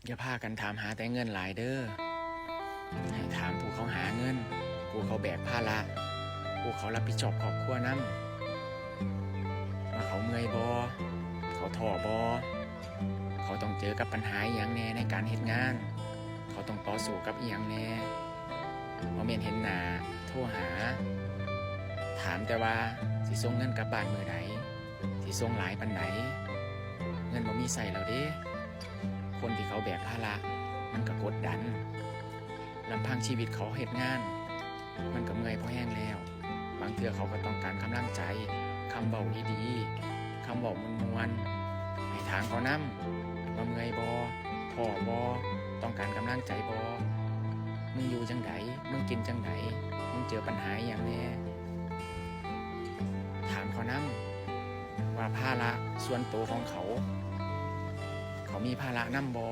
อย่าพากันถามหาแต่เงินหลายเด้อให้ถามผู้เขาหาเงินผู้เขาแบกภาระผู้เขารับผิดชอบครอบครัวนำว่าเขาเมื่อยบ่เขาท้อบ่เขาต้องเจอกับปัญหาอหย่างแน่ในการเฮ็ดงานเขาต้องต่อสู้กับอีหยังแน่บ่แม่นเห็นหน้าโทรหาถามแต่ว่าสิส่งเงินกลับบ้านมื้อใดสิส่งหลายปานใดเงินบ่มีใช้แล้วเด้คนที่เขาแบกภาระมันก็กดดันลำพังชีวิตเขาเฮ็ดงานมันก็เมื่อยพอแห้งแล้วบางเทื่อเขาก็ต้องการกำลังใจคำเว้าดีๆคำเว้ามวนๆให้ถามเขานำว่าเมื่อยบ่ท้อบ่ต้องการกำลังใจบ่มึงอยู่จังไดมึงกินจังไดมึงเจอปัญหาอหย่างแน่ถามเขานำว่าภาระส่วนตัวของเขามีภาระนำบ่